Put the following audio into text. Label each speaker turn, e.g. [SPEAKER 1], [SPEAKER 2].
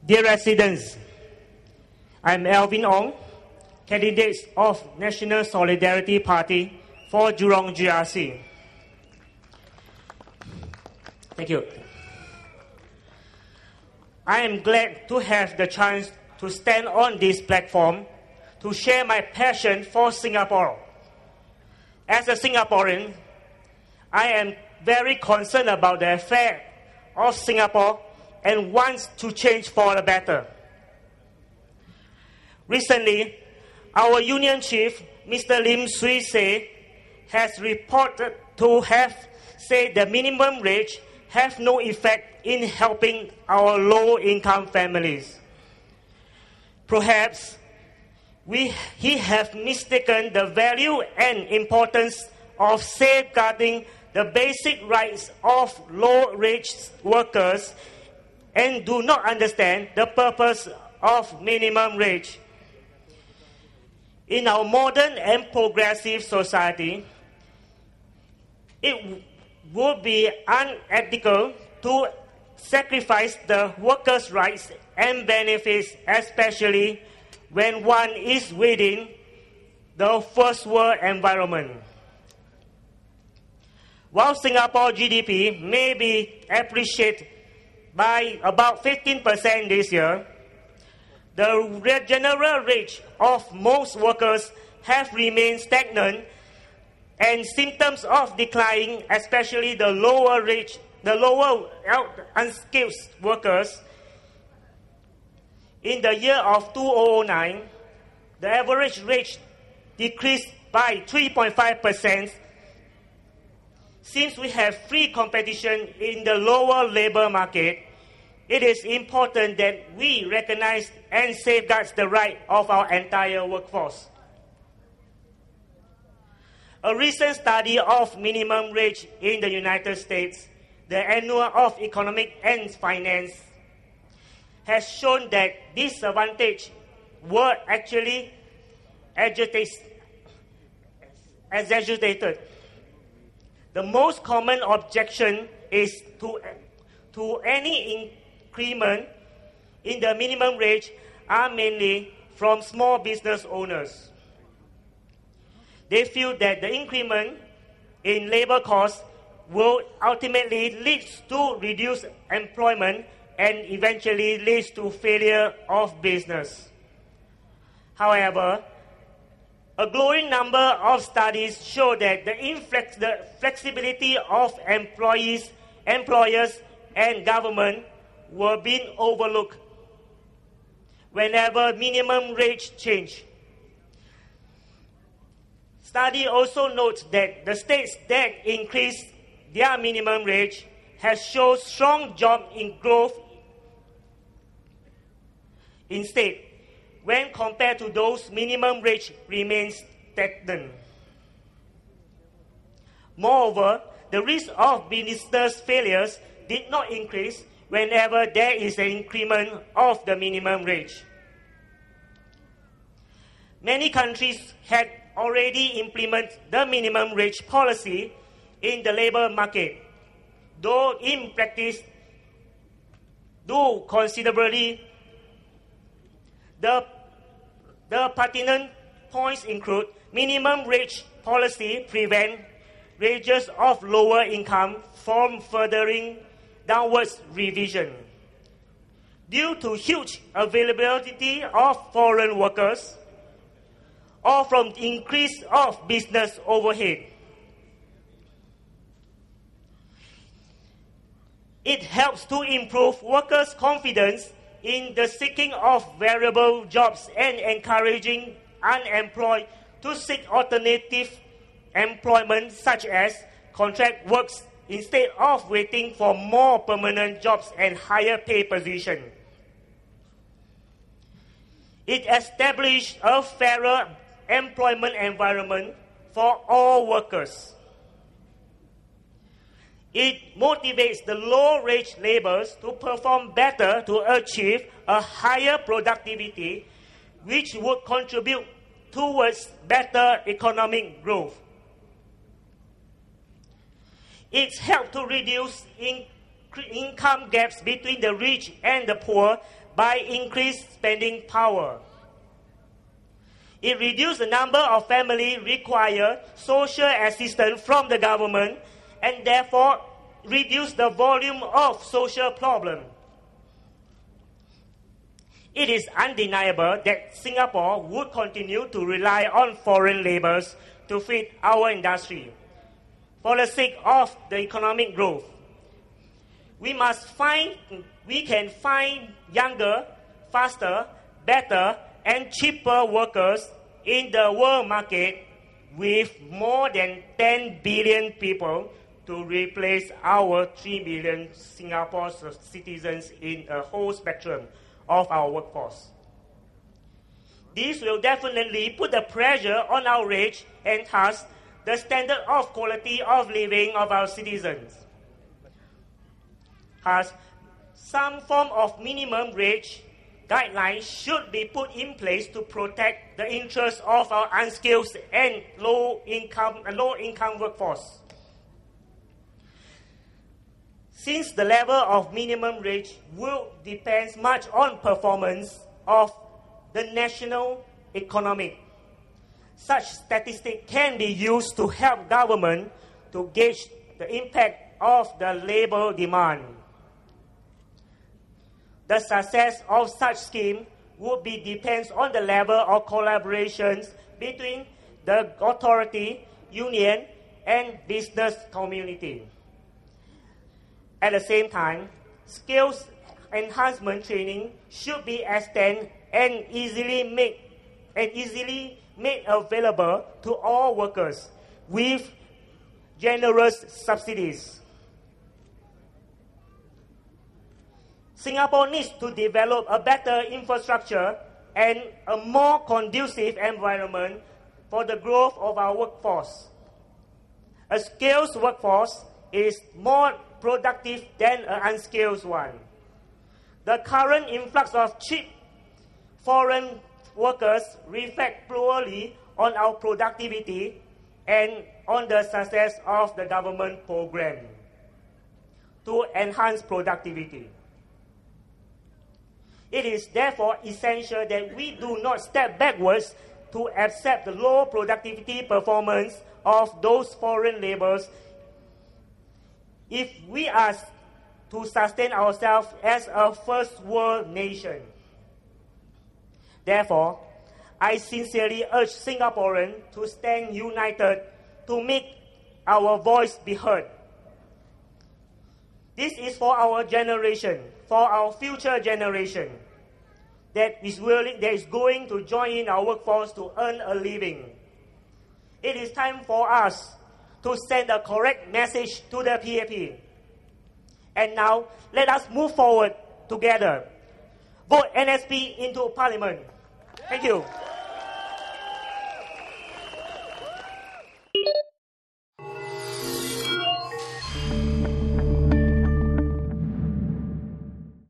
[SPEAKER 1] Dear residents, I'm Elvin Ong, candidate of National Solidarity Party for Jurong GRC. Thank you. I am glad to have the chance to stand on this platform to share my passion for Singapore. As a Singaporean, I am very concerned about the affair of Singapore and wants to change for the better. Recently, our union chief, Mr. Lim Swee Se, has reported to have said the minimum wage have no effect in helping our low-income families. Perhaps he have mistaken the value and importance of safeguarding the basic rights of low-wage workers and do not understand the purpose of minimum wage. In our modern and progressive society, it would be unethical to sacrifice the workers' rights and benefits, especially when one is within the first world environment. While Singapore GDP may be appreciated by about 15% this year, the general wage of most workers have remained stagnant, and symptoms of declining, especially the lower unskilled workers. In the year of 2009, the average wage decreased by 3.5%. Since we have free competition in the lower labor market, it is important that we recognize and safeguard the right of our entire workforce. A recent study of minimum wage in the United States, the Annual of Economic and Finance, has shown that disadvantages were actually exaggerated. The most common objection is to any increment in the minimum wage are mainly from small business owners. They feel that the increment in labor costs will ultimately lead to reduced employment and eventually leads to failure of business. However, a growing number of studies show that the flexibility of employers, and government were being overlooked whenever minimum wage change. Study also notes that the states that increase their minimum wage has shown strong job in growth. Instead, when compared to those, minimum wage remains stagnant. Moreover, the risk of business failures did not increase whenever there is an increment of the minimum wage. Many countries had already implemented the minimum wage policy in the labor market, though in practice do considerably. The pertinent points include minimum wage policy prevent wages of lower income from furthering downwards revision. Due to huge availability of foreign workers or from increase of business overhead. It helps to improve workers' confidence in the seeking of variable jobs and encouraging unemployed to seek alternative employment such as contract works instead of waiting for more permanent jobs and higher pay position. It established a fairer employment environment for all workers. It motivates the low-wage laborers to perform better to achieve a higher productivity, which would contribute towards better economic growth. It helps to reduce income gaps between the rich and the poor by increased spending power. It reduced the number of families require social assistance from the government and therefore reduced the volume of social problems. It is undeniable that Singapore would continue to rely on foreign labours to feed our industry for the sake of the economic growth. We can find younger, faster, better, and cheaper workers in the world market with more than 10 billion people to replace our 3 billion Singapore citizens in a whole spectrum of our workforce. This will definitely put the pressure on our wage and thus the standard of quality of living of our citizens. Thus, some form of minimum wage guidelines should be put in place to protect the interests of our unskilled and low-income workforce. Since the level of minimum wage will depend much on performance of the national economy, such statistics can be used to help government to gauge the impact of the labour demand. The success of such scheme would be depends on the level of collaborations between the authority, union, and business community. At the same time, skills enhancement training should be extended and easily made available to all workers with generous subsidies. Singapore needs to develop a better infrastructure and a more conducive environment for the growth of our workforce. A skilled workforce is more productive than an unskilled one. The current influx of cheap foreign workers reflect poorly on our productivity and on the success of the government program to enhance productivity. It is therefore essential that we do not step backwards to accept the low productivity performance of those foreign labourers if we are to sustain ourselves as a first world nation. Therefore, I sincerely urge Singaporeans to stand united to make our voice be heard. This is for our generation, for our future generation, that is going to join in our workforce to earn a living. It is time for us to send a correct message to the PAP. And now, let us move forward together. Vote NSP into Parliament. Thank you.